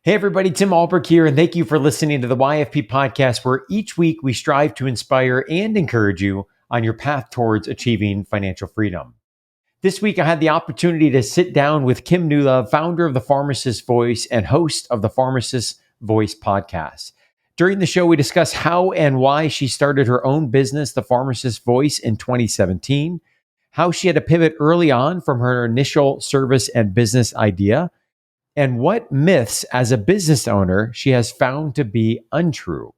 Hey everybody, Tim Albrecht here, and thank you for listening to the YFP podcast, where each week we strive to inspire and encourage you on your path towards achieving financial freedom. This week I had the opportunity to sit down with Kim Newlove, founder of the Pharmacist Voice and host of the Pharmacist Voice podcast. During the show, we discuss how and why she started her own business, the Pharmacist Voice, in 2017, how she had to pivot early on from her initial service and business idea, and what myths as a business owner she has found to be untrue.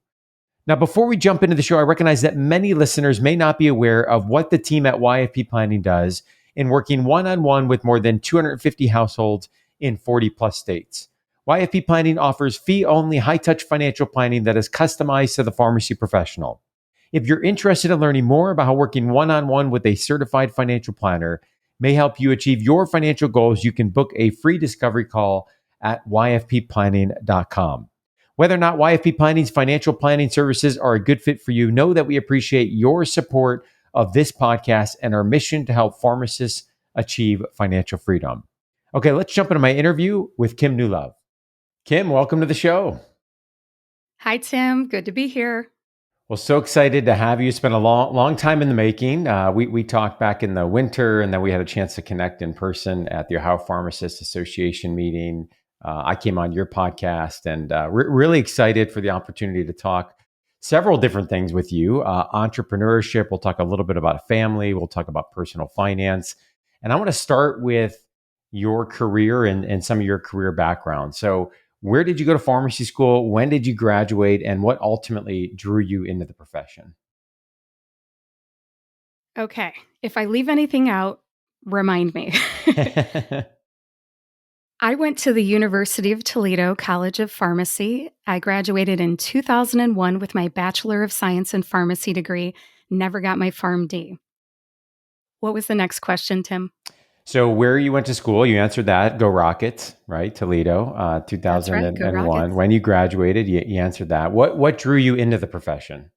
Now, before we jump into the show, I recognize that many listeners may not be aware of what the team at YFP Planning does in working one-on-one with more than 250 households in 40 plus states. YFP Planning offers fee-only, high-touch financial planning that is customized to the pharmacy professional. If you're interested in learning more about how working one-on-one with a certified financial planner may help you achieve your financial goals, you can book a free discovery call at yfpplanning.com. Whether or not YFP Planning's financial planning services are a good fit for you, know that we appreciate your support of this podcast and our mission to help pharmacists achieve financial freedom. Okay, let's jump into my interview with Kim Newlove. Kim, welcome to the show. Hi, Tim. Good to be here. Well, so excited to have you. It's been a long time in the making. We talked back in the winter, and then we had a chance to connect in person at the Ohio Pharmacists Association meeting. I came on your podcast, and really excited for the opportunity to talk several different things with you. Entrepreneurship. We'll talk a little bit about family. We'll talk about personal finance, and I want to start with your career and some of your career background. So, where did you go to pharmacy school? When did you graduate? And what ultimately drew you into the profession? Okay. If I leave anything out, remind me. I went to the University of Toledo College of Pharmacy. I graduated in 2001 with my Bachelor of Science in Pharmacy degree. Never got my PharmD. What was the next question, Tim? So where you went to school, you answered that. Go Rockets, right? Toledo, That's right. Go 2001. Rockets. When you graduated, you answered that. What drew you into the profession?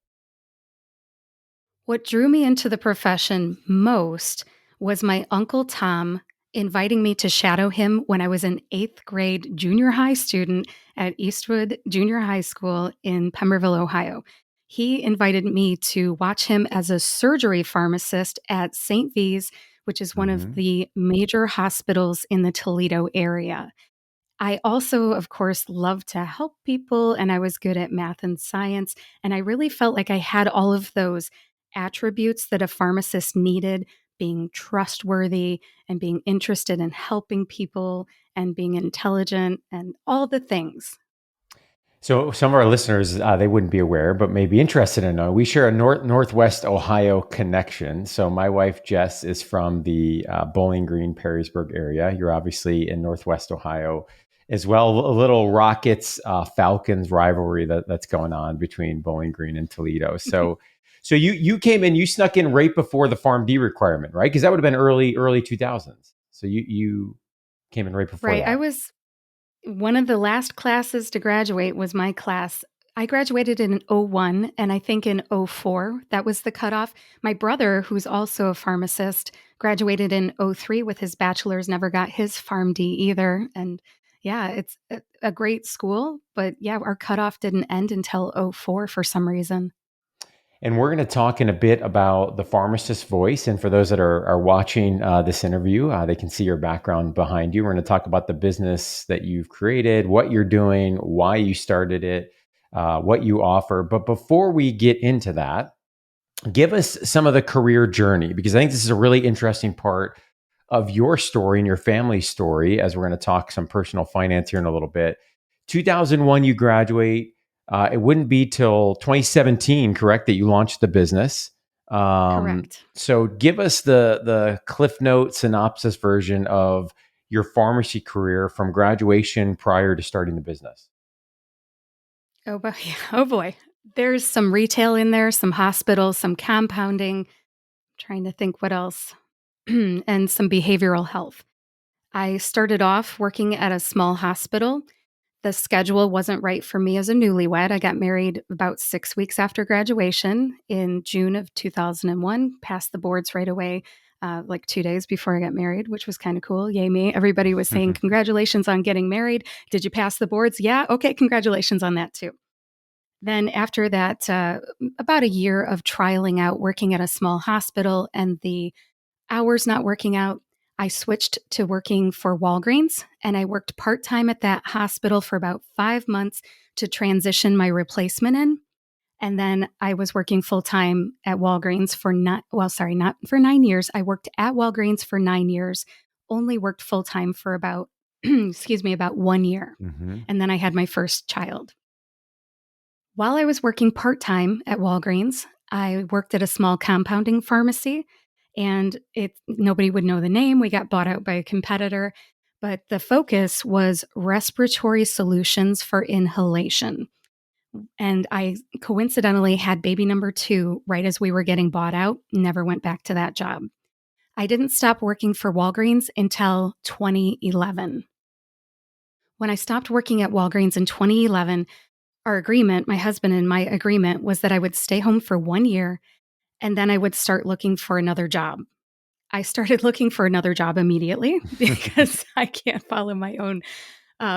What drew me into the profession most was my Uncle Tom inviting me to shadow him when I was an 8th grade junior high student at Eastwood Junior High School in Pemberville, Ohio. He invited me to watch him as a surgery pharmacist at St. V's, which is one of the major hospitals in the Toledo area. I also, of course, love to help people, and I was good at math and science. And I really felt like I had all of those attributes that a pharmacist needed: being trustworthy and being interested in helping people and being intelligent and all the things. So some of our listeners, they wouldn't be aware, but may be interested in know. We share a Northwest Ohio connection. So my wife, Jess, is from the Bowling Green, Perrysburg area. You're obviously in Northwest Ohio as well. A little Rockets, Falcons rivalry that's going on between Bowling Green and Toledo. So you came in, you snuck in right before the PharmD requirement, right? Because that would have been early 2000s. So you came in right before Right. that. I was one of the last classes to graduate was my class. I graduated in '01, and I think in '04, that was the cutoff. My brother, who's also a pharmacist, graduated in '03 with his bachelor's, never got his PharmD either. And yeah, it's a great school, but yeah, our cutoff didn't end until '04 for some reason. And we're going to talk in a bit about the Pharmacist Voice. And for those that are watching this interview, they can see your background behind you. We're going to talk about the business that you've created, what you're doing, why you started it, what you offer. But before we get into that, give us some of the career journey, because I think this is a really interesting part of your story and your family's story, as we're going to talk some personal finance here in a little bit. 2001, you graduate. It wouldn't be till 2017, correct, that you launched the business. Correct. So give us the Cliff Note synopsis version of your pharmacy career from graduation prior to starting the business. Oh boy. Oh boy. There's some retail in there, some hospitals, some compounding. Trying to think what else. And some behavioral health. I started off working at a small hospital. The schedule wasn't right for me as a newlywed. I got married about 6 weeks after graduation in June of 2001, passed the boards right away. like 2 days before I got married, which was kind of cool. Yay me. Everybody was saying, congratulations on getting married. Did you pass the boards? Yeah. Okay. Congratulations on that too. Then after that, about a year of trialing out, working at a small hospital and the hours not working out, I switched to working for Walgreens, and I worked part-time at that hospital for about 5 months to transition my replacement in. And then I was working full-time at Walgreens for not for 9 years. I worked at Walgreens for 9 years, only worked full-time for about, excuse me, about 1 year. Mm-hmm. And then I had my first child. While I was working part-time at Walgreens, I worked at a small compounding pharmacy, and nobody would know the name. We got bought out by a competitor, but the focus was respiratory solutions for inhalation. And I coincidentally had baby number 2 right as we were getting bought out, never went back to that job. I didn't stop working for Walgreens until 2011. When I stopped working at Walgreens in 2011, our agreement, my husband and my agreement, was that I would stay home for 1 year and then I would start looking for another job. I started looking for another job immediately because I can't follow my own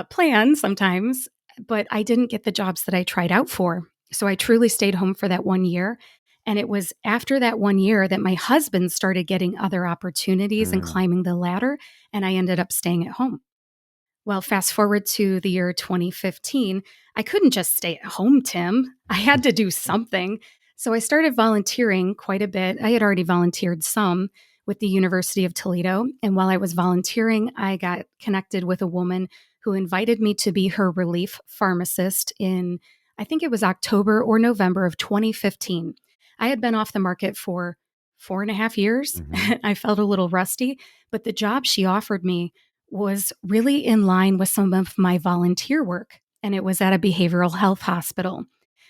plan sometimes, but I didn't get the jobs that I tried out for. So I truly stayed home for that 1 year. And it was after that 1 year that my husband started getting other opportunities and Mm. climbing the ladder, and I ended up staying at home. Well, fast forward to the year 2015, I couldn't just stay at home, Tim. I had to do something. So I started volunteering quite a bit. I had already volunteered some with the University of Toledo. And while I was volunteering, I got connected with a woman who invited me to be her relief pharmacist in, I think it was October or November of 2015. I had been off the market for 4.5 years. Mm-hmm. I felt a little rusty, but the job she offered me was really in line with some of my volunteer work, and it was at a behavioral health hospital.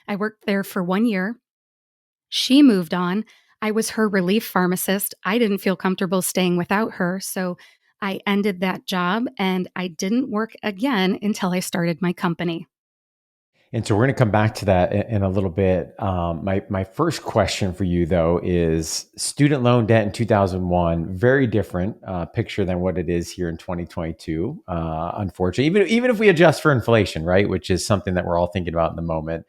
I worked there for 1 year. She moved on. I was her relief pharmacist. I didn't feel comfortable staying without her, so I ended that job and I didn't work again until I started my company. And so we're going to come back to that in a little bit. My first question for you, though, is student loan debt in 2001, very different picture than what it is here in 2022. Unfortunately, even if we adjust for inflation, right, which is something that we're all thinking about in the moment,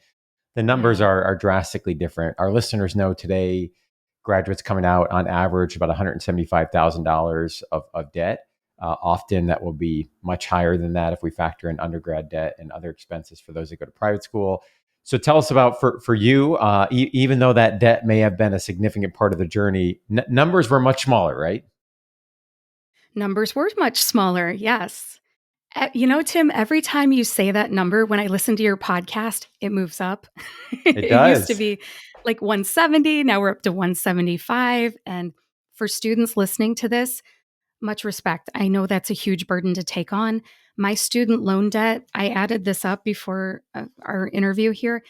the numbers Yeah. are drastically different. Our listeners know today, graduates coming out on average about $175,000 of debt. Often that will be much higher than that if we factor in undergrad debt and other expenses for those that go to private school. So tell us about for you, even though that debt may have been a significant part of the journey, numbers were much smaller, right? Numbers were much smaller, yes. Tim, every time you say that number, when I listen to your podcast, it moves up. It It used to does. be like 170. Now we're up to 175. And for students listening to this, much respect. I know that's a huge burden to take on. My student loan debt, I added this up before our interview here.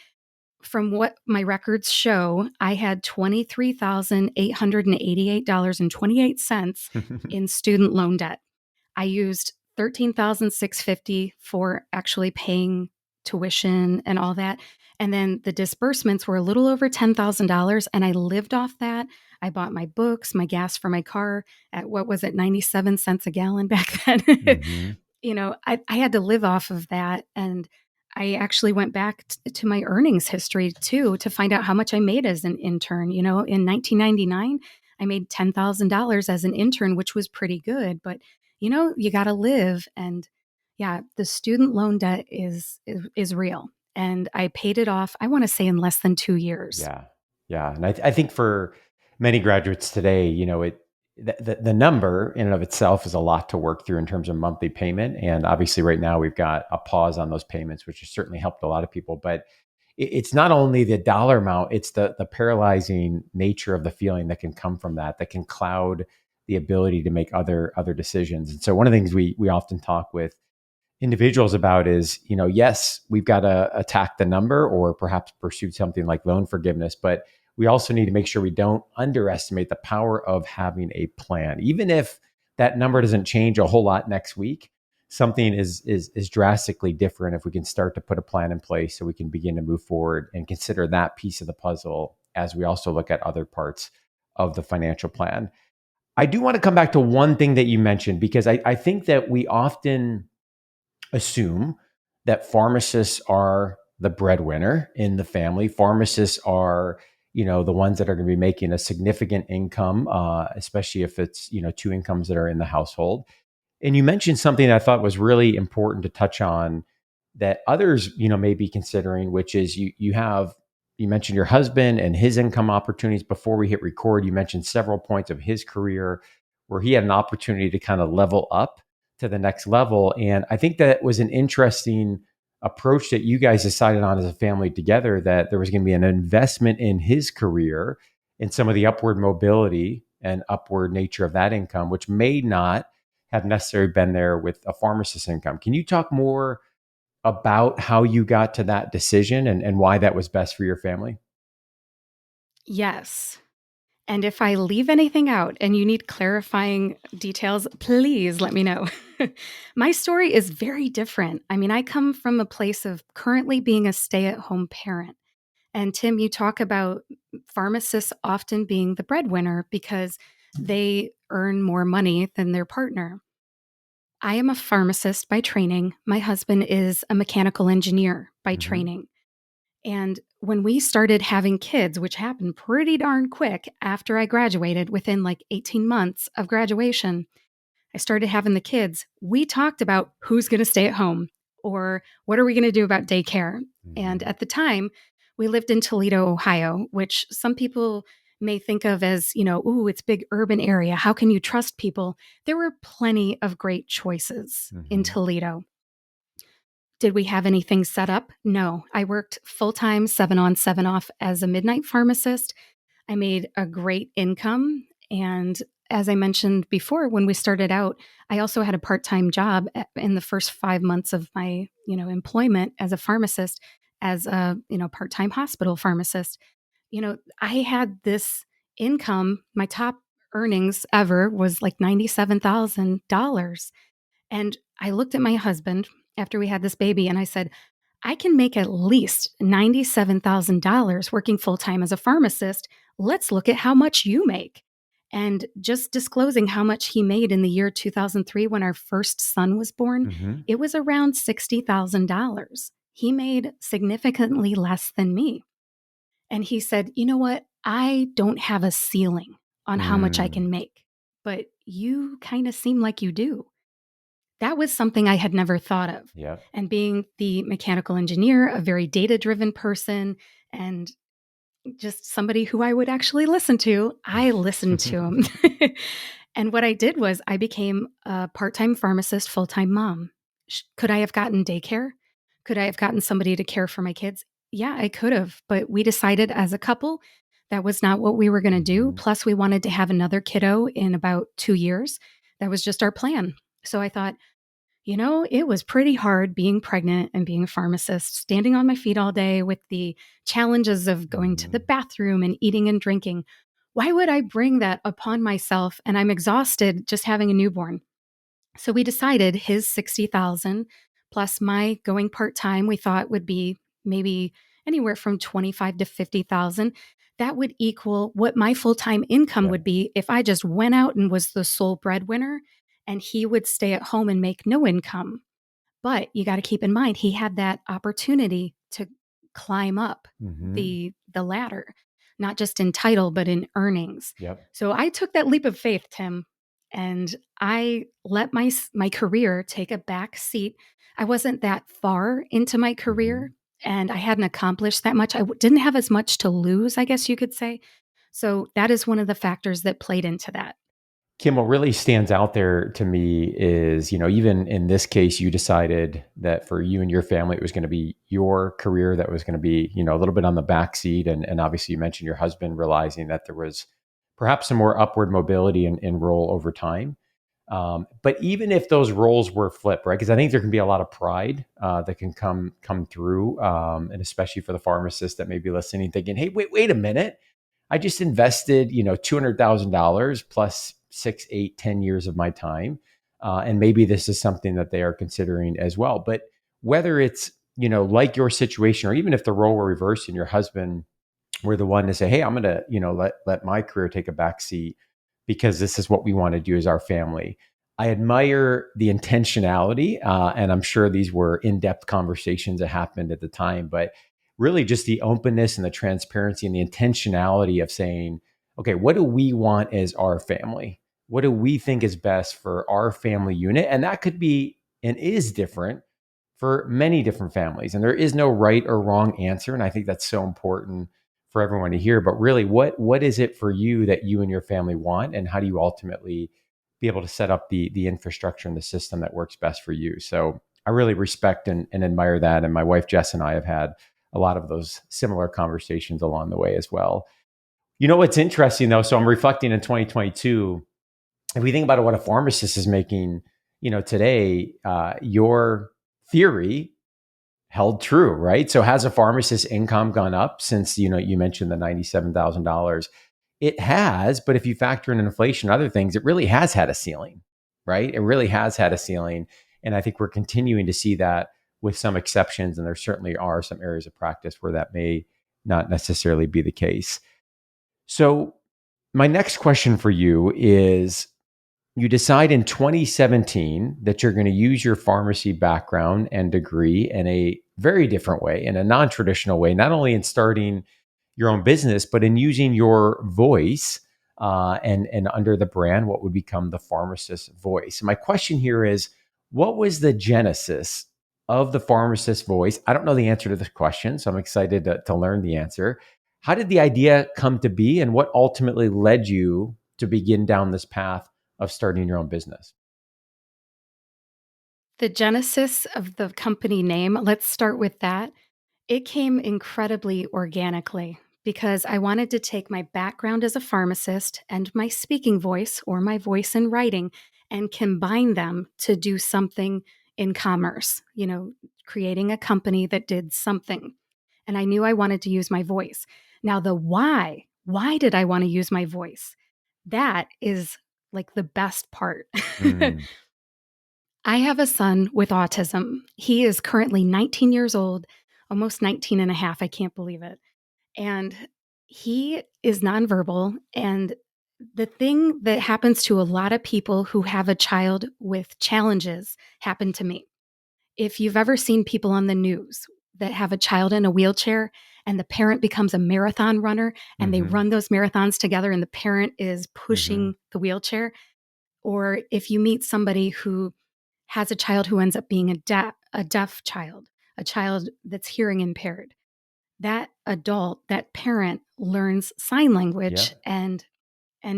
From what my records show, I had $23,888.28 in student loan debt. I used 13,650 for actually paying tuition and all that. And then the disbursements were a little over $10,000 and I lived off that. I bought my books, my gas for my car at what was it, 97 cents a gallon back then. Hmm. I had to live off of that. And I actually went back to my earnings history too to find out how much I made as an intern. In 1999, I made $10,000 as an intern, which was pretty good. But you got to live. And yeah, the student loan debt is real. And I paid it off, I want to say in less than 2 years. Yeah, yeah, and I think for many graduates today, the number in and of itself is a lot to work through in terms of monthly payment, and obviously right now we've got a pause on those payments, which has certainly helped a lot of people. But it's not only the dollar amount; it's the paralyzing nature of the feeling that can come from that can cloud the ability to make other decisions. And so one of the things we often talk with individuals about is, yes, we've got to attack the number or perhaps pursue something like loan forgiveness, but we also need to make sure we don't underestimate the power of having a plan. Even if that number doesn't change a whole lot next week, something is drastically different if we can start to put a plan in place so we can begin to move forward and consider that piece of the puzzle as we also look at other parts of the financial plan. I do want to come back to one thing that you mentioned, because I think that we often assume that pharmacists are the breadwinner in the family. Pharmacists are, the ones that are going to be making a significant income, especially if it's, two incomes that are in the household. And you mentioned something that I thought was really important to touch on that others, may be considering, which is you mentioned your husband and his income opportunities. Before we hit record, you mentioned several points of his career where he had an opportunity to kind of level up to the next level. And I think that was an interesting approach that you guys decided on as a family together, that there was going to be an investment in his career and some of the upward mobility and upward nature of that income, which may not have necessarily been there with a pharmacist income. Can you talk more about how you got to that decision and why that was best for your family? Yes. And if I leave anything out and you need clarifying details, please let me know. My story is very different. I mean, I come from a place of currently being a stay at home parent. And Tim, you talk about pharmacists often being the breadwinner because they earn more money than their partner. I am a pharmacist by training. My husband is a mechanical engineer by Mm-hmm. training. And when we started having kids, which happened pretty darn quick after I graduated, within like 18 months of graduation, I started having the kids. We talked about who's going to stay at home or what are we going to do about daycare. And Mm-hmm. at the time, we lived in Toledo, Ohio, which some people may think of as, ooh, it's big urban area. How can you trust people? There were plenty of great choices in Mm-hmm. Toledo. Did we have anything set up? No. I worked full time, 7 on, 7 off as a midnight pharmacist. I made a great income. And as I mentioned before, when we started out, I also had a part time job in the first 5 months of my, employment as a pharmacist, as a, part time hospital pharmacist. I had this income. My top earnings ever was like $97,000. And I looked at my husband after we had this baby and I said, I can make at least $97,000 working full time as a pharmacist. Let's look at how much you make. And just disclosing how much he made in the year 2003 when our first son was born, Mm-hmm. it was around $60,000. He made significantly less than me. And he said, You know what? I don't have a ceiling on how much I Mm. can make, but you kind of seem like you do. That was something I had never thought of. Yeah. And being the mechanical engineer, a very data driven person, and just somebody who I would actually listen to, I listened to him. And what I did was I became a part time pharmacist, full time mom. Could I have gotten daycare? Could I have gotten somebody to care for my kids? Yeah, I could have. But we decided as a couple that was not what we were going to do. Mm-hmm. Plus, we wanted to have another kiddo in about 2 years. That was just our plan. So I thought, it was pretty hard being pregnant and being a pharmacist, standing on my feet all day with the challenges of going to the Mm-hmm. bathroom and eating and drinking. Why would I bring that upon myself? And I'm exhausted just having a newborn. So we decided his 60,000 plus my going part-time, we thought would be maybe anywhere from 25 to 50,000. That would equal what my full-time income Yeah. would be if I just went out and was the sole breadwinner and he would stay at home and make no income. But you got to keep in mind he had that opportunity to climb up Mm-hmm. the ladder, not just in title but in earnings. Yep. So I took that leap of faith, Tim, and I let my career take a back seat. I wasn't that far into my Mm-hmm. career and I hadn't accomplished that much. Didn't have as much to lose, I guess you could say. So that is one of the factors that played into that. Kim, what really stands out there to me is, even in this case, you decided that for you and your family, it was going to be your career that was going to be, a little bit on the back seat. And obviously, you mentioned your husband realizing that there was perhaps some more upward mobility in role over time. But even if those roles were flipped, right? Because I think there can be a lot of pride that can come through, and especially for the pharmacist that may be listening, thinking, "Hey, wait a minute! I just invested, $200,000 plus 6, 8, 10 years of my time, and maybe this is something that they are considering as well." But whether it's like your situation, or even if the role were reversed and your husband were the one to say, "Hey, I'm going to let my career take a back seat," because this is what we want to do as our family. I admire the intentionality, and I'm sure these were in-depth conversations that happened at the time, but really just the openness and the transparency and the intentionality of saying, okay, what do we want as our family? What do we think is best for our family unit? And that could be and is different for many different families. And there is no right or wrong answer. And I think that's so important for everyone to hear. But really, what is it for you that you and your family want? And how do you ultimately be able to set up the infrastructure and the system that works best for you? So I really respect and admire that. And my wife Jess and I have had a lot of those similar conversations along the way as well. You know what's interesting though? So I'm reflecting in 2022. If we think about what a pharmacist is making, today, your theory held true, right? So has a pharmacist's income gone up since, you mentioned the $97,000? It has, but if you factor in inflation and other things, it really has had a ceiling, right? It really has had a ceiling. And I think we're continuing to see that with some exceptions. And there certainly are some areas of practice where that may not necessarily be the case. So my next question for you is, you decide in 2017 that you're going to use your pharmacy background and degree in a very different way, in a non-traditional way, not only in starting your own business, but in using your voice, and under the brand, what would become the Pharmacist Voice. And my question here is, what was the genesis of the Pharmacist Voice? I don't know the answer to this question, so I'm excited to learn the answer. How did the idea come to be, and what ultimately led you to begin down this path of starting your own business? The genesis of the company name, let's start with that. It came incredibly organically because I wanted to take my background as a pharmacist and my speaking voice or my voice in writing and combine them to do something in commerce, creating a company that did something. And I knew I wanted to use my voice. Now, the why did I want to use my voice? That is like the best part. Mm, I have a son with autism. He is currently 19 years old, almost 19 and a half. I can't believe it. And he is nonverbal. And the thing that happens to a lot of people who have a child with challenges happened to me. If you've ever seen people on the news that have a child in a wheelchair and the parent becomes a marathon runner and they mm-hmm, run those marathons together and the parent is mm-hmm. pushing the wheelchair, or if you meet somebody who has a child who ends up being a deaf child, a child that's hearing impaired, that adult, that parent learns sign Yeah. language and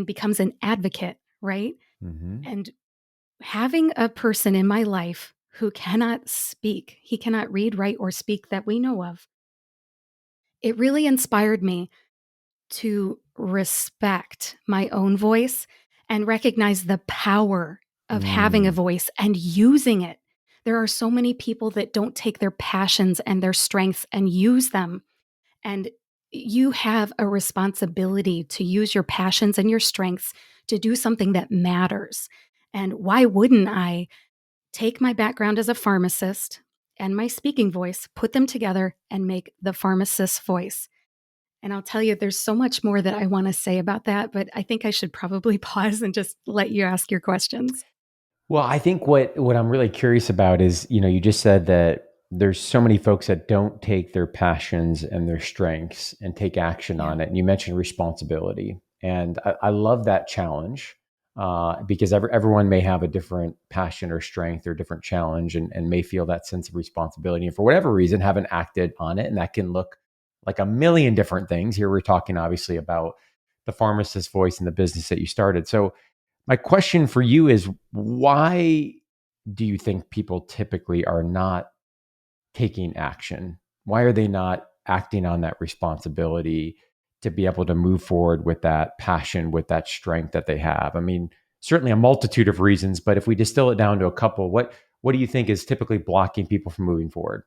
becomes an advocate, right? Mm-hmm. And having a person in my life who cannot speak, he cannot read, write, or speak that we know of, it really inspired me to respect my own voice and recognize the power of having a Mm, voice and using it. There are so many people that don't take their passions and their strengths and use them. And you have a responsibility to use your passions and your strengths to do something that matters. And why wouldn't I take my background as a pharmacist and my speaking voice, put them together, and make the pharmacist voice? And I'll tell you, there's so much more that I want to say about that, but I think I should probably pause and just let you ask your questions. Well, I think what I'm really curious about is, you just said that there's so many folks that don't take their passions and their strengths and take action Yeah. on it. And you mentioned responsibility, and I love that challenge, because everyone may have a different passion or strength or different challenge, and may feel that sense of responsibility, and for whatever reason haven't acted on it. And that can look like a million different things. Here we're talking obviously about the Pharmacist Voice and the business that you started. So my question for you is, why do you think people typically are not taking action? Why are they not acting on that responsibility to be able to move forward with that passion, with that strength that they have? I mean, certainly a multitude of reasons, but if we distill it down to a couple, what do you think is typically blocking people from moving forward?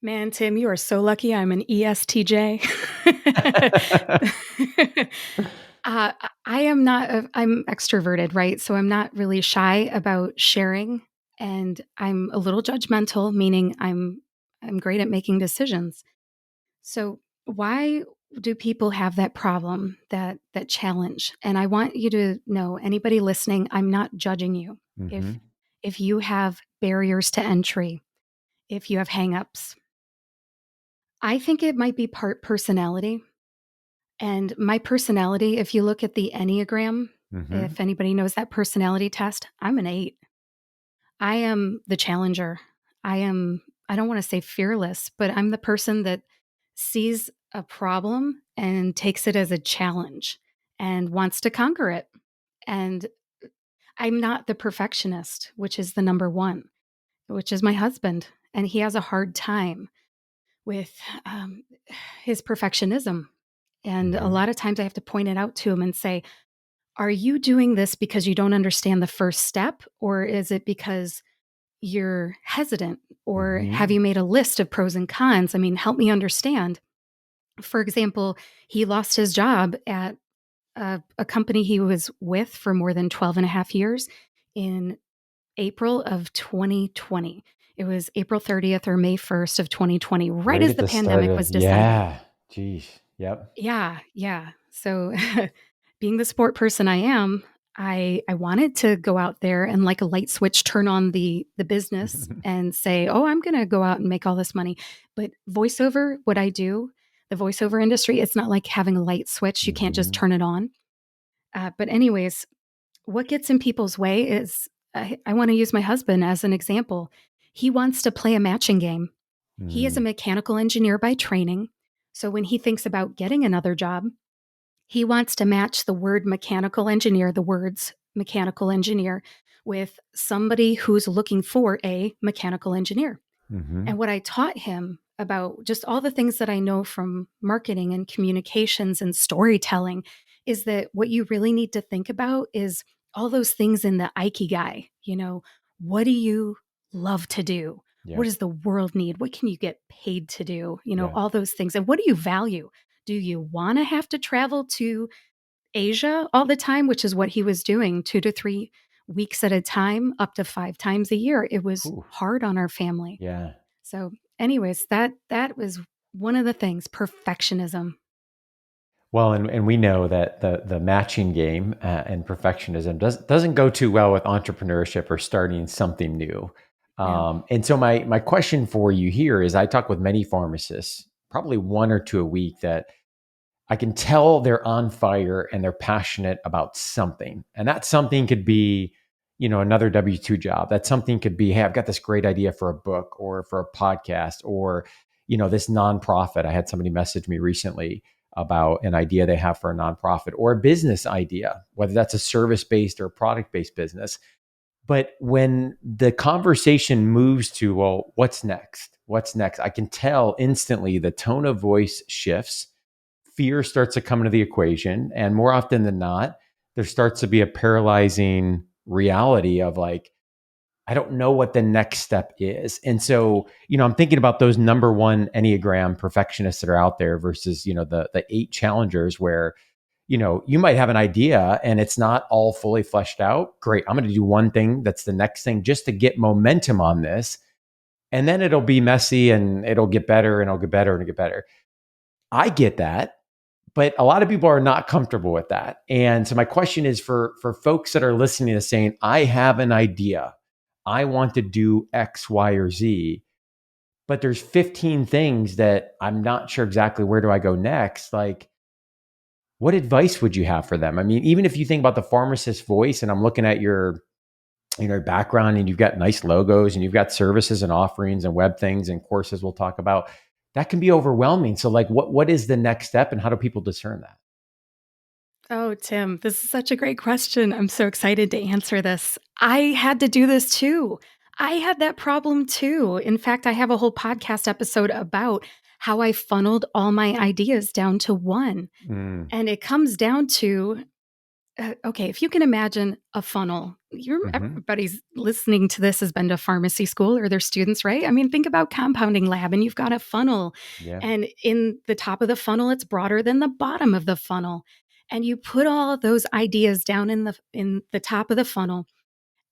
Man, Tim, you are so lucky I'm an ESTJ. uh, I am not, I'm extroverted, right? So I'm not really shy about sharing, and I'm a little judgmental, meaning I'm great at making decisions. So why? do people have that problem, that challenge? And I want you to know, anybody listening, I'm not judging you. Mm-hmm. If you have barriers to entry, if you have hangups, I think it might be part personality. And my personality, if you look at the Enneagram, Mm-hmm. if anybody knows that personality test, I'm an 8. I am the challenger. I don't want to say fearless, but I'm the person that sees a problem and takes it as a challenge and wants to conquer it. And I'm not the perfectionist, which is the number one, which is my husband. And he has a hard time with um, his perfectionism. And a Mm-hmm. lot of times I have to point it out to him and say, are you doing this because you don't understand the first step? Or is it because you're hesitant? Or have Mm-hmm. you made a list of pros and cons? I mean, help me understand. For example, he lost his job at a company he was with for more than 12 and a half years in April of 2020. It was April 30th or May 1st of 2020, right Right as at the the start pandemic of, was descending. yeah. Geez. Yep. Yeah, yeah. So being the sport person I am, I wanted to go out there and like a light switch turn on the business and say, "Oh, I'm going to go out and make all this money." But voiceover, what I do, the voiceover industry, it's not like having a light switch. You can't just Mm-hmm. turn it on. But anyways, what gets in people's way is I want to use my husband as an example. He wants to play a matching game. He is a Mm-hmm. mechanical engineer by training. So when he thinks about getting another job, he wants to match the word mechanical engineer, the words mechanical engineer, with somebody who's looking for a mechanical engineer. Mm-hmm. And what I taught him about just all the things that I know from marketing and communications and storytelling is that what you really need to think about is all those things in the ikigai. What do you love to do? What Yep. does the world need? What can you get paid to do? Yeah. All those things. And what do you value? Do you want to have to travel to Asia all the time, which is what he was doing 2 to 3 weeks at a time, up to 5 times a year? It was Ooh. hard on our family. Yeah. So, anyways, that was one of the things, perfectionism. Well, and we know that the matching game and perfectionism doesn't go too well with entrepreneurship or starting something new. No. And so my question for you here is, I talk with many pharmacists, probably one or two a week, that I can tell they're on fire and they're passionate about something. And that something could be, another W-2 job. That something could be, hey, I've got this great idea for a book or for a podcast or, this nonprofit. I had somebody message me recently about an idea they have for a nonprofit or a business idea, whether that's a service-based or a product-based business. But when the conversation moves to, well, what's next? What's next? I can tell instantly the tone of voice shifts. Fear starts to come into the equation. And more often than not, there starts to be a paralyzing reality of like, I don't know what the next step is. And so, I'm thinking about those number one Enneagram perfectionists that are out there versus, the 8 challengers where, you might have an idea and it's not all fully fleshed out. Great. I'm going to do one thing that's the next thing just to get momentum on this. And then it'll be messy and it'll get better and it'll get better and it'll get better. I get that, but a lot of people are not comfortable with that. And so my question is for folks that are listening to saying, I have an idea. I want to do X, Y, or Z, but there's 15 things that I'm not sure exactly where do I go next. Like, what advice would you have for them? I mean, even if you think about the Pharmacist Voice and I'm looking at your background and you've got nice logos and you've got services and offerings and web things and courses we'll talk about, that can be overwhelming. So like what is the next step and how do people discern that? Oh, Tim, this is such a great question. I'm so excited to answer this. I had to do this too. I had that problem too. In fact, I have a whole podcast episode about how I funneled all my ideas down to one. Mm. And it comes down to okay, if you can imagine a funnel, Hmm. everybody's listening to this has been to pharmacy school or their students, right? I mean, think about compounding lab and you've got a funnel. Yeah. And in the top of the funnel, it's broader than the bottom of the funnel. And you put all of those ideas down in the top of the funnel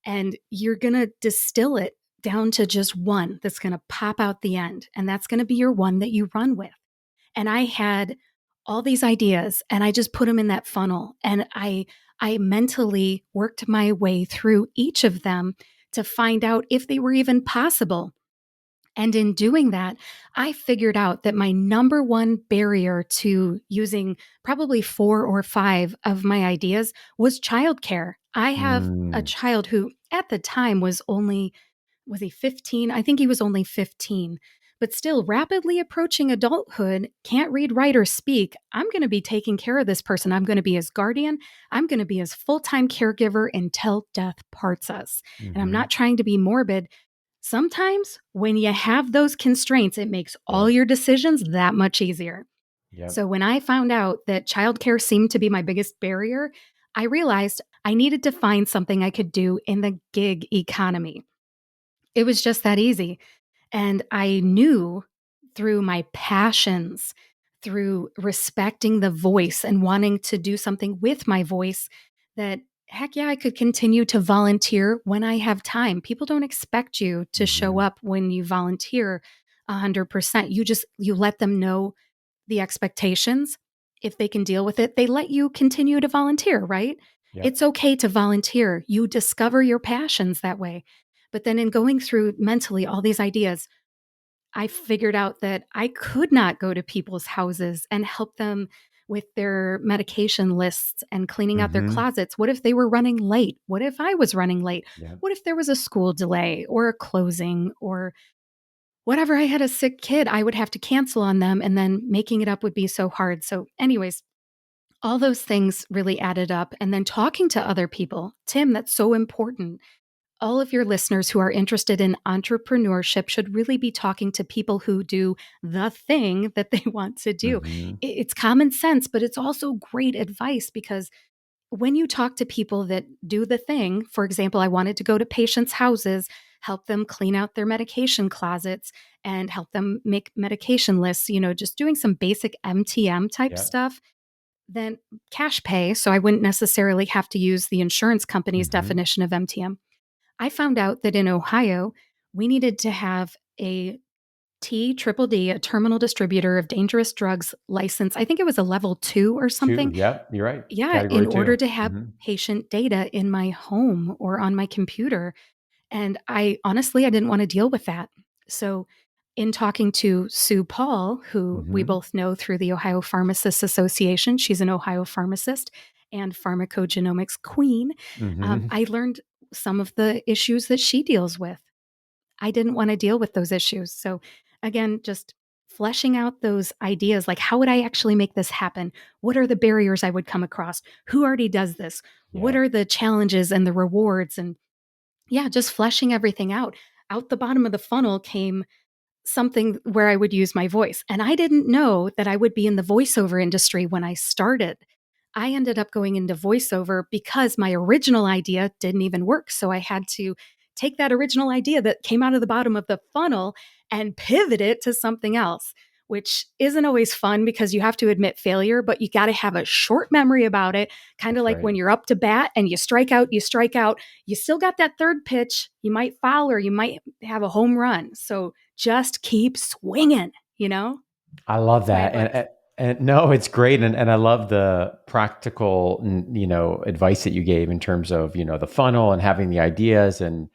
and you're going to distill it down to just one that's going to pop out the end. And that's going to be your one that you run with. And I had all these ideas and I just put them in that funnel. And I mentally worked my way through each of them to find out if they were even possible. And in doing that, I figured out that my number one barrier to using probably 4 or 5 of my ideas was childcare. I have a Mm, child who at the time was he 15? I think he was only 15, but still rapidly approaching adulthood, can't read, write, or speak. I'm going to be taking care of this person. I'm going to be his guardian. I'm going to be his full time caregiver until death parts us. And I'm hmm. not trying to be morbid. Sometimes when you have those constraints, it makes Yeah. all your decisions that much easier. Yep. So when I found out that childcare seemed to be my biggest barrier, I realized I needed to find something I could do in the gig economy. It was just that easy. And I knew through my passions, through respecting the voice and wanting to do something with my voice, that heck yeah, I could continue to volunteer when I have time. People don't expect you to show Hmm. up when you volunteer 100%. You let them know the expectations. If they can deal with it, they let you continue to volunteer, right? Yep. It's okay to volunteer. You discover your passions that way. But then in going through mentally all these ideas, I figured out that I could not go to people's houses and help them with their medication lists and cleaning out their Hmm. closets. What if they were running late? What if I was running late? Yep. What if there was a school delay or a closing or whatever? I had a sick kid, I would have to cancel on them and then making it up would be so hard. So, anyways, all those things really added up. And then talking to other people, Tim, that's so important. All of your listeners who are interested in entrepreneurship should really be talking to people who do the thing that they want to do. Hmm. It's common sense, but it's also great advice because when you talk to people that do the thing, for example, I wanted to go to patients' houses, help them clean out their medication closets and help them make medication lists, just doing some basic MTM type Yep. stuff, then cash pay. So I wouldn't necessarily have to use the insurance company's Hmm. definition of MTM. I found out that in Ohio, we needed to have a TDD, a terminal distributor of dangerous drugs license. I think it was a level 2 or Two. something. Yep. You're right. Yeah, in Category order two. to have Hmm. patient data in my home or on my computer. And I honestly, I didn't want to deal with that. So, in talking to Sue Paul, who we Hmm. both know through the Ohio Pharmacists Association, she's an Ohio pharmacist and pharmacogenomics queen, Hmm. I learned some of the issues that she deals with. I didn't want to deal with those issues. So, again, just fleshing out those ideas like, how would I actually make this happen? What are the barriers I would come across? Who already does this? What Yeah. are the challenges and the rewards? And yeah, just fleshing everything out. Out the bottom of the funnel came something where I would use my voice. And I didn't know that I would be in the voiceover industry when I started. I ended up going into voiceover because my original idea didn't even work. So I had to take that original idea that came out of the bottom of the funnel and pivot it to something else, which isn't always fun because you have to admit failure, but you got to have a short memory about it. Kind of That's like right. when you're up to bat and you strike out, you strike out, you still got that third pitch. You might foul or you might have a home run. So just keep swinging, you know? I love That's my that. advice. And no, it's great. And I love the practical, advice that you gave in terms of, the funnel and having the ideas and,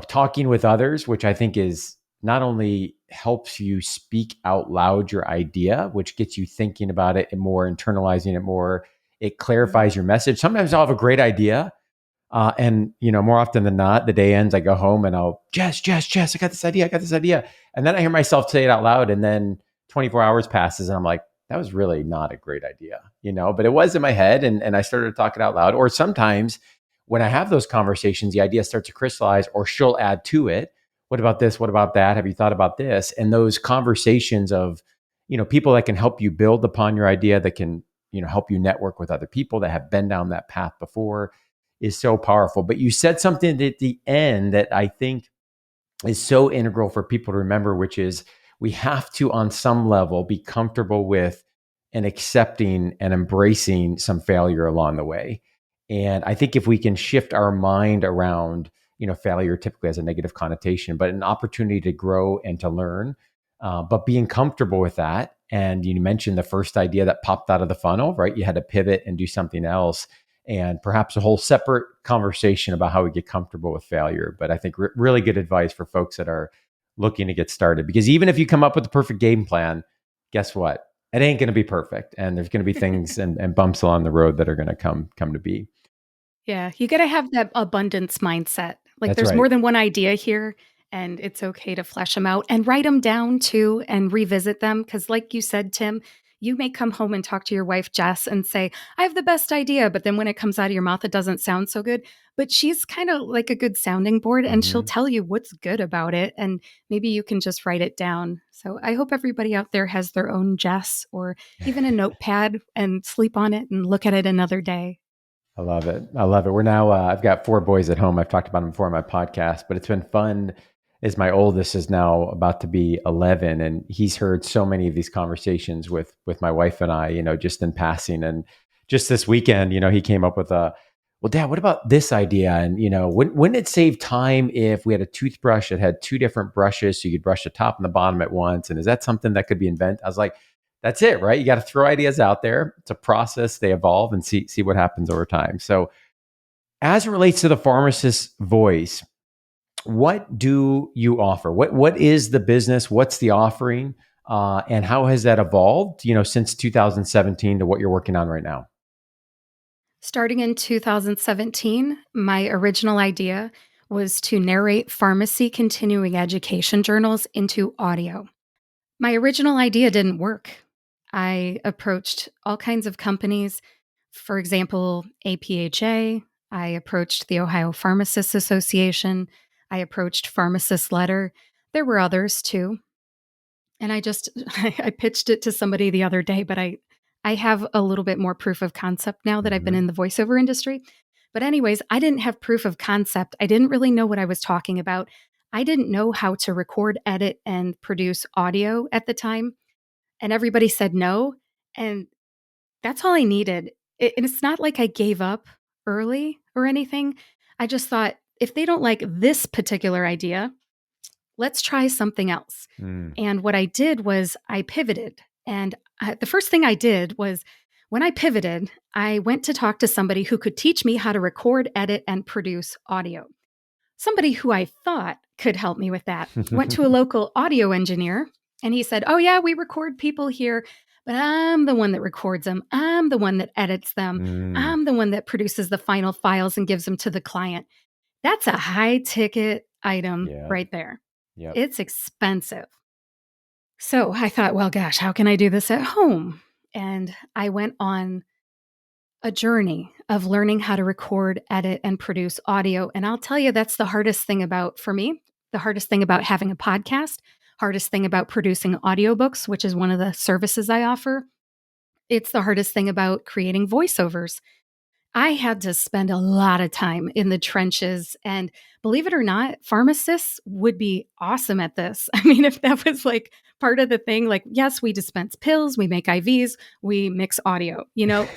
talking with others, which I think is not only helps you speak out loud your idea, which gets you thinking about it and more internalizing it more. It Mhm. clarifies your message. Sometimes I'll have a great idea. And more often than not, the day ends, I go home and Jess, I got this idea, and then I hear myself say it out loud, and then 24 hours passes, and I'm like, that was really not a great idea. But it was in my head, and I started to talk it out loud. Or sometimes when I have those conversations, the idea starts to crystallize, or she'll add to it. What about this? What about that? Have you thought about this? And those conversations of people that can help you build upon your idea, that can help you network with other people that have been down that path before is so powerful. But you said something at the end that I think is so integral for people to remember, which is we have to, on some level, be comfortable with and accepting and embracing some failure along the way. And I think if we can shift our mind around, failure typically has a negative connotation, but an opportunity to grow and to learn, but being comfortable with that. And you mentioned the first idea that popped out of the funnel, right? You had to pivot and do something else, and perhaps a whole separate conversation about how we get comfortable with failure. But I think really good advice for folks that are looking to get started, because even if you come up with the perfect game plan, guess what? It ain't going to be perfect, and there's going to be things and bumps along the road that are going to come to be. Yeah, you gotta have that abundance mindset. Like, That's there's right. more than one idea here, and it's okay to flesh them out and write them down too and revisit them. Because, like you said, Tim, you may come home and talk to your wife, Jess, and say, I have the best idea. But then when it comes out of your mouth, it doesn't sound so good. But she's kind of like a good sounding board, and she'll Hmm. tell you what's good about it. And maybe you can just write it down. So I hope everybody out there has their own Jess or even a notepad and sleep on it and look at it another day. I love it. I love it. We're now, I've got 4 boys at home. I've talked about them before on my podcast, but it's been fun as my oldest is now about to be 11, and he's heard so many of these conversations with my wife and I, just in passing. And just this weekend, he came up with well, Dad, what about this idea? And, wouldn't it save time if we had a toothbrush that had 2 different brushes so you could brush the top and the bottom at once? And is that something that could be invented? I was like, that's it, right? You got to throw ideas out there. It's a process. They evolve and see what happens over time. So, as it relates to the pharmacist voice, what do you offer? What is the business? What's the offering? And how has that evolved? Since 2017 to what you're working on right now. Starting in 2017, my original idea was to narrate pharmacy continuing education journals into audio. My original idea didn't work. I approached all kinds of companies, for example, APHA. I approached the Ohio Pharmacists Association. I approached Pharmacist Letter. There were others too. And I just I pitched it to somebody the other day, but I have a little bit more proof of concept now that I've been Hmm. in the voiceover industry. But anyways, I didn't have proof of concept. I didn't really know what I was talking about. I didn't know how to record, edit, and produce audio at the time. And everybody said no. And that's all I needed. And it's not like I gave up early or anything. I just thought, if they don't like this particular idea, let's try something else. Mm. And what I did was I pivoted. And the first thing I did was, when I pivoted, I went to talk to somebody who could teach me how to record, edit, and produce audio. Somebody who I thought could help me with that. Went to a local audio engineer, and he said, oh, yeah, we record people here, but I'm the one that records them. I'm the one that edits them. Mm. I'm the one that produces the final files and gives them to the client. That's a high ticket item Yeah. right there. Yep. It's expensive. So I thought, well, gosh, how can I do this at home? And I went on a journey of learning how to record, edit, and produce audio. And I'll tell you, that's the hardest thing about, for me, the hardest thing about having a podcast, hardest thing about producing audiobooks, which is one of the services I offer. It's the hardest thing about creating voiceovers. I had to spend a lot of time in the trenches. And believe it or not, pharmacists would be awesome at this. I mean, if that was like part of the thing, like, yes, we dispense pills, we make IVs, we mix audio.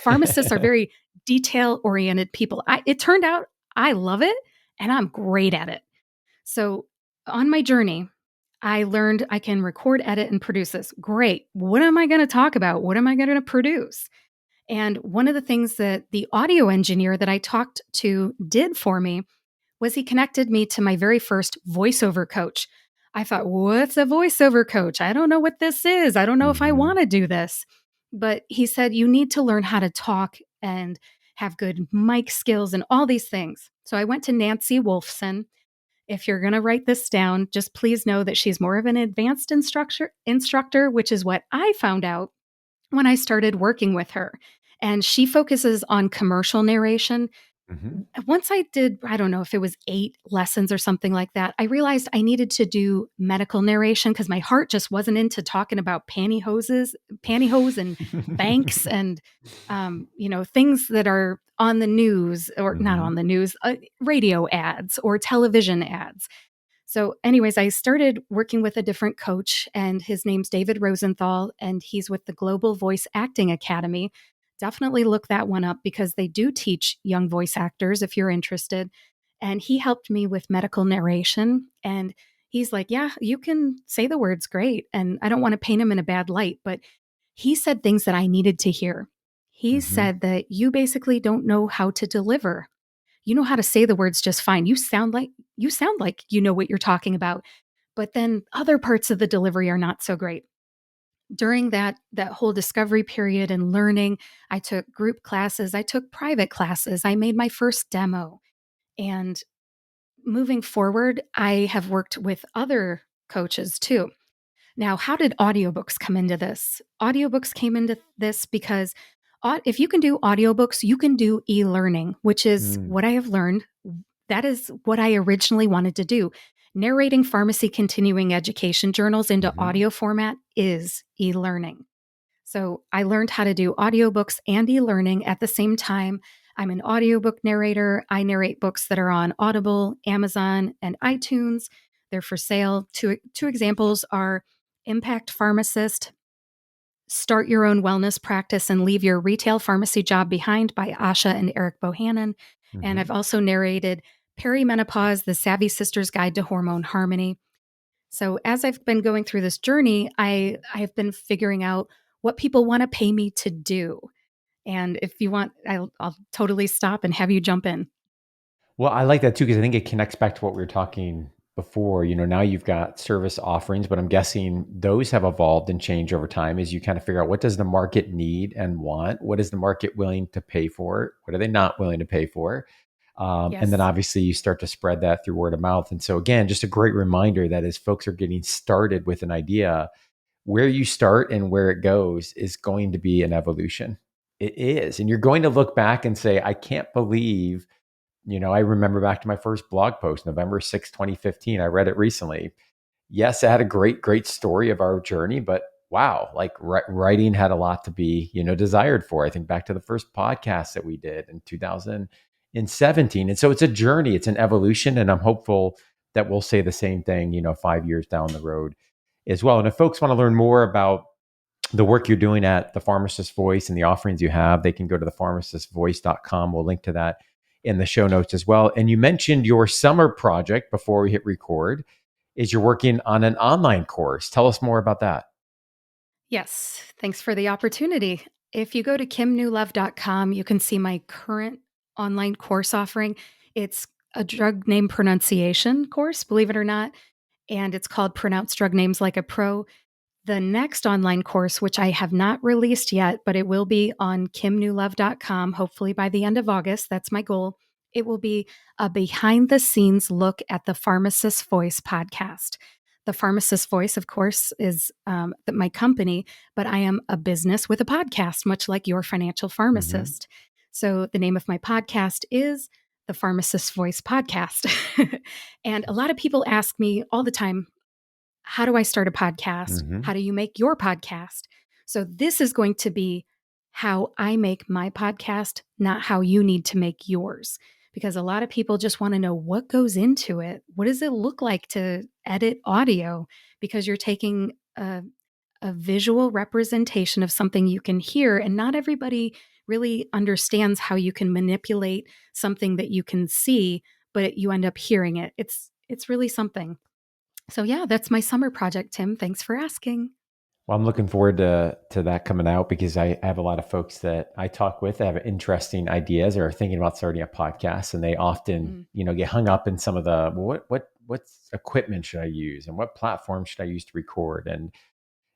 Pharmacists are very detail oriented people. It turned out I love it and I'm great at it. So on my journey, I learned I can record, edit, and produce this. Great. What am I going to talk about? What am I going to produce? And one of the things that the audio engineer that I talked to did for me was he connected me to my very first voiceover coach. I thought, what's a voiceover coach? I don't know what this is. I don't know if I Hmm. want to do this. But he said, you need to learn how to talk and have good mic skills and all these things. So I went to Nancy Wolfson. If you're going to write this down, just please know that she's more of an advanced instructor, which is what I found out when I started working with her. And she focuses on commercial narration. Hmm. Once I did, I don't know if it was 8 lessons or something like that, I realized I needed to do medical narration because my heart just wasn't into talking about pantyhose and banks and, things that are on the news or not Hmm. on the news, radio ads or television ads. So, anyways, I started working with a different coach, and his name's David Rosenthal, and he's with the Global Voice Acting Academy. Definitely look that one up because they do teach young voice actors if you're interested. And he helped me with medical narration. And he's like, yeah, you can say the words great. And I don't want to paint him in a bad light, but he said things that I needed to hear. He Hmm. said that you basically don't know how to deliver. You know how to say the words just fine. You sound like you know what you're talking about, but then other parts of the delivery are not so great. During that whole discovery period and learning, I took group classes, I took private classes, I made my first demo. And moving forward, I have worked with other coaches too. Now, how did audiobooks come into this? Audiobooks came into this because if you can do audiobooks, you can do e learning, which is Mm. what I have learned. That is what I originally wanted to do. Narrating pharmacy continuing education journals into Hmm. audio format is e learning. So I learned how to do audiobooks and e learning at the same time. I'm an audiobook narrator. I narrate books that are on Audible, Amazon, and iTunes. They're for sale. Two examples are Impact Pharmacist, Start Your Own Wellness Practice and Leave Your Retail Pharmacy Job Behind by Asha and Eric Bohannon. And I've Hmm. also narrated Perimenopause, The Savvy Sister's Guide to Hormone Harmony. So as I've been going through this journey, I've been figuring out what people want to pay me to do. And if you want, I'll totally stop and have you jump in. Well, I like that too because I think it connects back to what we were talking before. Now you've got service offerings, but I'm guessing those have evolved and changed over time as you kind of figure out what does the market need and want, what is the market willing to pay for, what are they not willing to pay for, and then Yes. obviously you start to spread that through word of mouth. And so again, just a great reminder that as folks are getting started with an idea, where you start and where it goes is going to be an evolution. It is, and you're going to look back and say, I can't believe I remember back to my first blog post, November 6th, 2015. I read it recently. Yes, it had a great story of our journey, but wow, like writing had a lot to be, desired for. I think back to the first podcast that we did in 2017. And so it's a journey, it's an evolution. And I'm hopeful that we'll say the same thing, 5 years down the road as well. And if folks want to learn more about the work you're doing at the Pharmacist Voice and the offerings you have, they can go to thepharmacistvoice.com. We'll link to that in the show notes as well. And you mentioned your summer project before we hit record is you're working on an online course. Tell us more about that. Yes. Thanks for the opportunity. If you go to kimnewlove.com, you can see my current online course offering. It's a drug name pronunciation course, believe it or not. And it's called Pronounce Drug Names Like a Pro. The next online course, which I have not released yet, but it will be on kimnewlove.com, hopefully by the end of August. That's my goal. It will be a behind the scenes look at the Pharmacist Voice podcast. The Pharmacist Voice, of course, is my company, but I am a business with a podcast, much like your financial Mm-hmm. pharmacist. So the name of my podcast is the Pharmacist Voice podcast. And a lot of people ask me all the time, how do I start a podcast? Mm-hmm. How do you make your podcast? So, this is going to be how I make my podcast, not how you need to make yours. Because a lot of people just want to know what goes into it. What does it look like to edit audio? Because you're taking a visual representation of something you can hear, and not everybody really understands how you can manipulate something that you can see, but you end up hearing it. It's really something. So yeah, that's my summer project, Tim. Thanks for asking. Well, I'm looking forward to that coming out because I have a lot of folks that I talk with that have interesting ideas or are thinking about starting a podcast, and they often, Mm, get hung up in some of the what equipment should I use and what platform should I use to record, and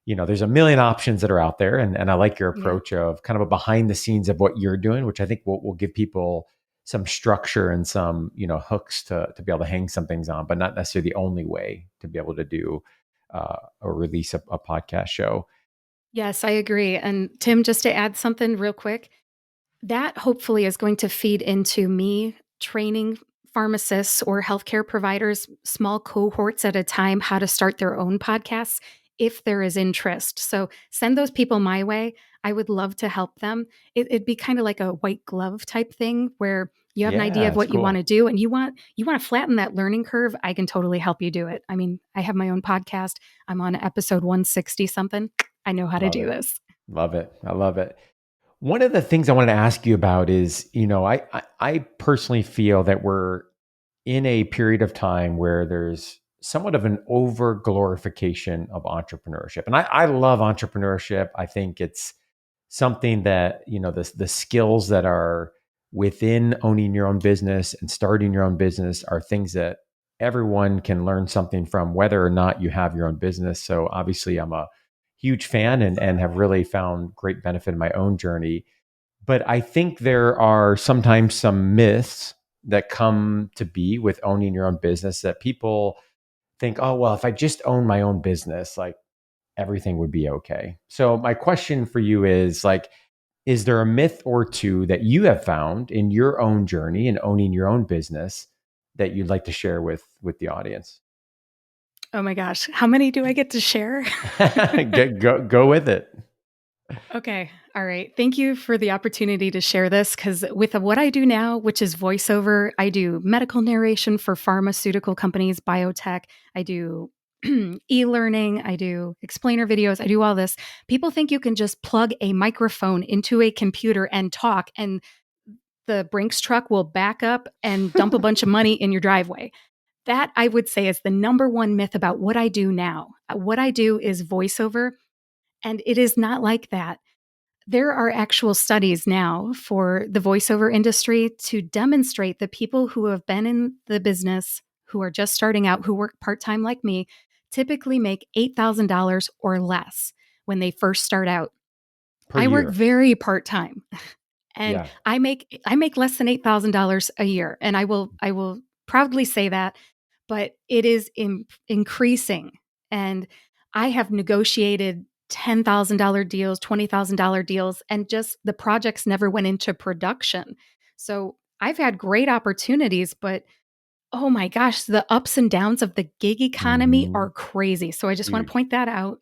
there's a million options that are out there, and I like your yeah. approach of kind of a behind the scenes of what you're doing, which I think will give people some structure and some hooks to be able to hang some things on, but not necessarily the only way to be able to do or release a podcast show. Yes, I agree. And Tim, just to add something real quick, that hopefully is going to feed into me training pharmacists or healthcare providers, small cohorts at a time, how to start their own podcasts if there is interest. So send those people my way. I would love to help them. It'd be kind of like a white glove type thing where you have an idea Yeah, of it's what you want cool. to do and you want to flatten that learning curve. I can totally help you do it. I mean, I have my own podcast. I'm on episode 160 something. I know how to Love do it. this. Love it. I love it. One of the things I wanted to ask you about is, I personally feel that we're in a period of time where there's somewhat of an over glorification of entrepreneurship. And I love entrepreneurship. I think it's something that, the skills that are within owning your own business and starting your own business are things that everyone can learn something from, whether or not you have your own business. So obviously, I'm a huge fan and have really found great benefit in my own journey. But I think there are sometimes some myths that come to be with owning your own business that people think, oh, well, if I just own my own business, like everything would be okay. So my question for you is like, is there a myth or two that you have found in your own journey in owning your own business that you'd like to share with the audience? Oh my gosh, how many do I get to share? Go with it. Okay. All right. Thank you for the opportunity to share this because with what I do now, which is voiceover, I do medical narration for pharmaceutical companies, biotech. I do e learning. I do explainer videos. I do all this. People think you can just plug a microphone into a computer and talk, and the Brinks truck will back up and dump a bunch of money in your driveway. That I would say is the number one myth about what I do now. What I do is voiceover, and it is not like that. There are actual studies now for the voiceover industry to demonstrate that people who have been in the business, who are just starting out, who work part time like me, typically make $8,000 or less when they first start out. Per I work year. very part time and Yeah. I make less than $8,000 a year, and I will proudly say that, but it is increasing, and I have negotiated $10,000 deals, $20,000 deals, and just the projects never went into production. So I've had great opportunities, but oh my gosh, the ups and downs of the gig economy Hmm. are crazy. So I just want to Huge. point that out.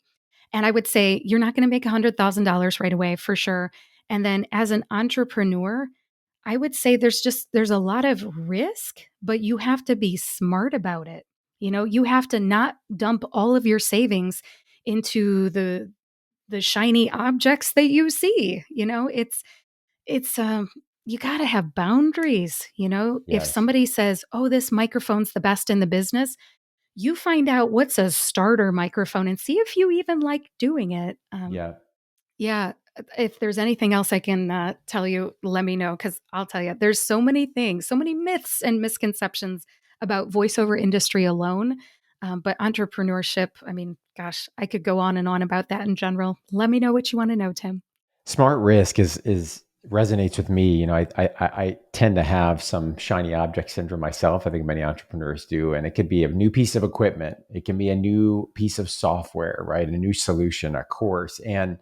And I would say you're not going to make $100,000 right away for sure. And then as an entrepreneur, I would say there's a lot of risk, but you have to be smart about it. You have to not dump all of your savings into the shiny objects that you see. It's you got to have boundaries. If Yes. somebody says, "Oh, this microphone's the best in the business," you find out what's a starter microphone and see if you even like doing it. Yeah. Yeah, if there's anything else I can tell you, let me know because I'll tell you, there's so many things, so many myths and misconceptions about voiceover industry alone. But entrepreneurship, I mean, gosh, I could go on and on about that in general. Let me know what you want to know, Tim. Smart risk is resonates with me. I tend to have some shiny object syndrome myself. I think many entrepreneurs do, and it could be a new piece of equipment, it can be a new piece of software, right? A new solution, a course, and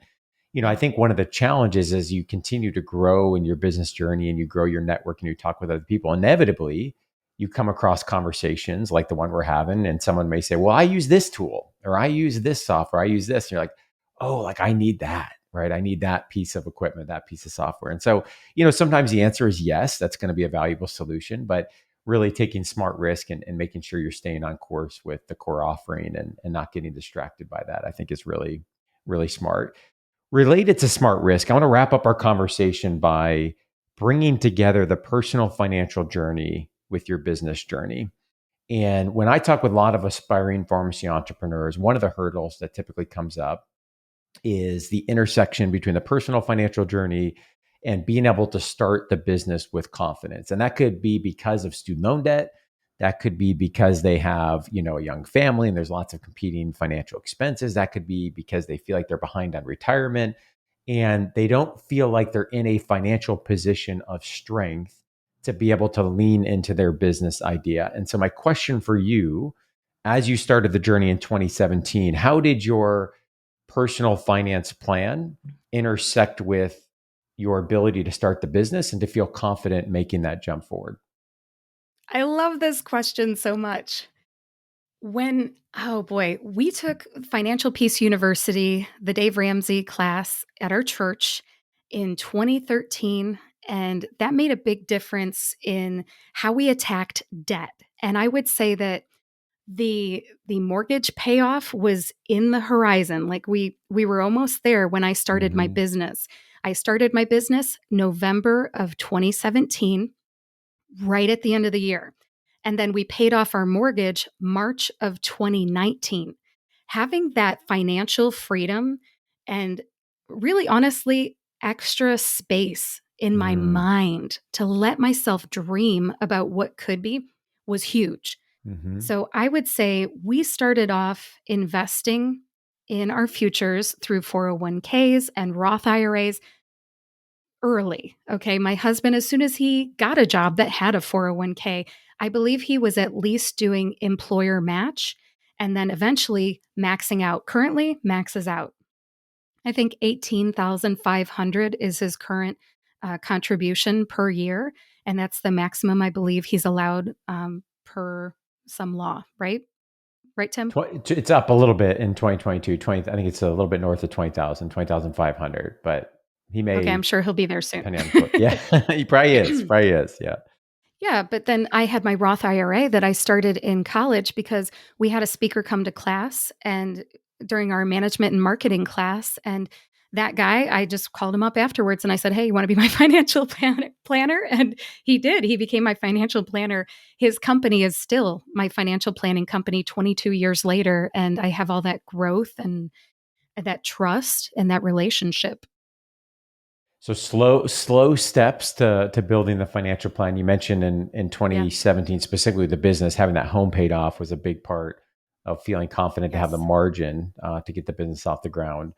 I think one of the challenges as you continue to grow in your business journey and you grow your network and you talk with other people, inevitably you come across conversations like the one we're having, and someone may say, well, I use this tool or I use this software, I use this. And you're like, oh, like I need that, right? I need that piece of equipment, that piece of software. And so, sometimes the answer is yes, that's going to be a valuable solution, but really taking smart risk and making sure you're staying on course with the core offering and not getting distracted by that, I think is really, really smart. Related to smart risk, I want to wrap up our conversation by bringing together the personal financial journey with your business journey. And when I talk with a lot of aspiring pharmacy entrepreneurs, one of the hurdles that typically comes up is the intersection between the personal financial journey and being able to start the business with confidence. And that could be because of student loan debt. That could be because they have, a young family and there's lots of competing financial expenses. That could be because they feel like they're behind on retirement and they don't feel like they're in a financial position of strength to be able to lean into their business idea. And so my question for you, as you started the journey in 2017, how did your personal finance plan intersect with your ability to start the business and to feel confident making that jump forward? I love this question so much. Oh boy, we took Financial Peace University, the Dave Ramsey class at our church in 2013. And that made a big difference in how we attacked debt. And I would say that the mortgage payoff was in the horizon. Like we were almost there when I started my Mm-hmm. business. I started my business November of 2017, right at the end of the year. And then we paid off our mortgage March of 2019. Having that financial freedom and really honestly extra space in my Mm. mind to let myself dream about what could be was huge. Hmm. So I would say we started off investing in our futures through 401ks and Roth IRAs early. Okay. My husband, as soon as he got a job that had a 401k, I believe he was at least doing employer match and then eventually maxing out. Currently, maxes out. I think 18,500 is his current contribution per year. And that's the maximum I believe he's allowed per some law, right? Right, Tim? It's up a little bit in 2022. 20, I think it's a little bit north of 20,000, 20,500. But he Okay, I'm may, sure he'll be there soon. depending on what. Yeah, he probably is. Probably is. Yeah. Yeah, but then I had my Roth IRA that I started in college because we had a speaker come to class and during our management and marketing class. And that guy, I just called him up afterwards and I said, "Hey, you want to be my planner?" And he did. He became my financial planner. His company is still my financial planning company 22 years later. And I have all that growth and that trust and that relationship. So slow steps to building the financial plan. You mentioned in Yeah. 2017, specifically the business, having that home paid off was a big part of feeling confident to have the Yes. margin to get the business off the ground.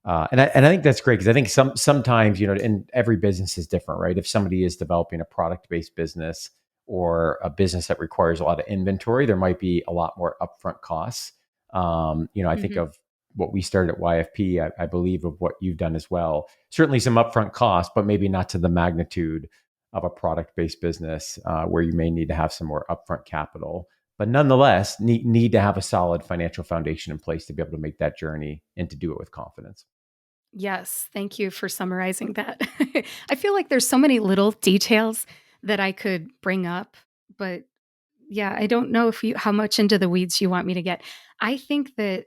And I think that's great because I think sometimes, and every business is different, right? If somebody is developing a product based business or a business that requires a lot of inventory, there might be a lot more upfront costs. I think Hmm. of what we started at YFP. I believe of what you've done as well. Certainly some upfront costs, but maybe not to the magnitude of a product based business where you may need to have some more upfront capital. But nonetheless, need to have a solid financial foundation in place to be able to make that journey and to do it with confidence. Yes, thank you for summarizing that. I feel like there's so many little details that I could bring up, but yeah, I don't know if you how much into the weeds you want me to get. I think that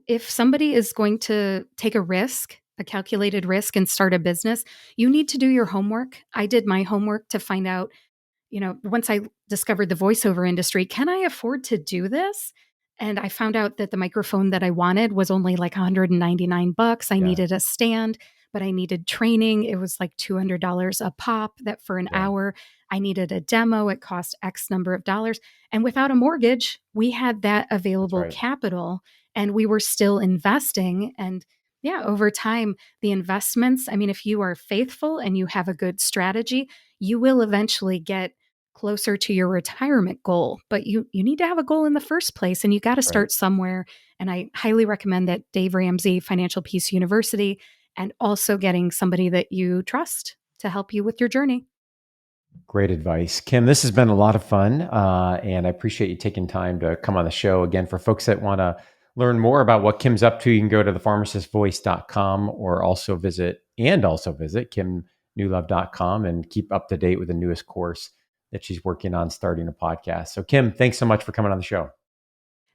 if somebody is going to take a risk, a calculated risk and start a business, you need to do your homework. I did my homework to find out, once I discovered the voiceover industry, can I afford to do this? And I found out that the microphone that I wanted was only like 199 bucks. I Yeah, needed a stand, but I needed training. It was like $200 a pop that for an yeah, hour. I needed a demo. It cost X number of dollars. And without a mortgage, we had that that's available right. capital and we were still investing. And yeah, over time, the investments, I mean, if you are faithful and you have a good strategy, you will eventually get closer to your retirement goal, but you need to have a goal in the first place and you got to Right. start somewhere. And I highly recommend that Dave Ramsey Financial Peace University and also getting somebody that you trust to help you with your journey. Great advice. Kim, this has been a lot of fun. And I appreciate you taking time to come on the show. Again, for folks that want to learn more about what Kim's up to, you can go to thepharmacistvoice.com or also visit kimnewlove.com and keep up to date with the newest course that she's working on starting a podcast. So, Kim, thanks so much for coming on the show.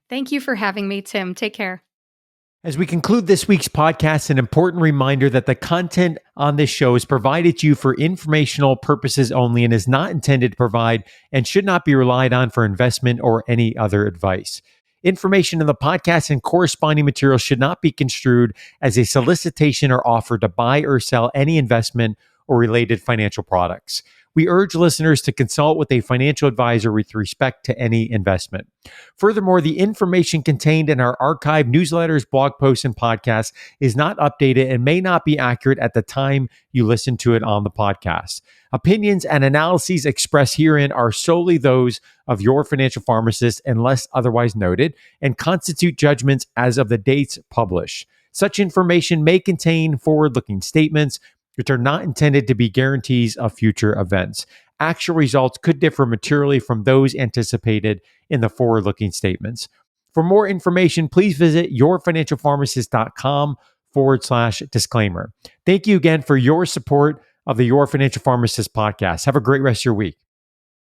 Thank you for having me, Tim. Take care. As we conclude this week's podcast, an important reminder that the content on this show is provided to you for informational purposes only and is not intended to provide and should not be relied on for investment or any other advice. Information in the podcast and corresponding materials should not be construed as a solicitation or offer to buy or sell any investment or related financial products. We urge listeners to consult with a financial advisor with respect to any investment. Furthermore, the information contained in our archived newsletters, blog posts, and podcasts is not updated and may not be accurate at the time you listen to it on the podcast. Opinions and analyses expressed herein are solely those of your financial pharmacist unless otherwise noted and constitute judgments as of the dates published. Such information may contain forward-looking statements which are not intended to be guarantees of future events. Actual results could differ materially from those anticipated in the forward-looking statements. For more information, please visit yourfinancialpharmacist.com/disclaimer. Thank you again for your support of the Your Financial Pharmacist podcast. Have a great rest of your week.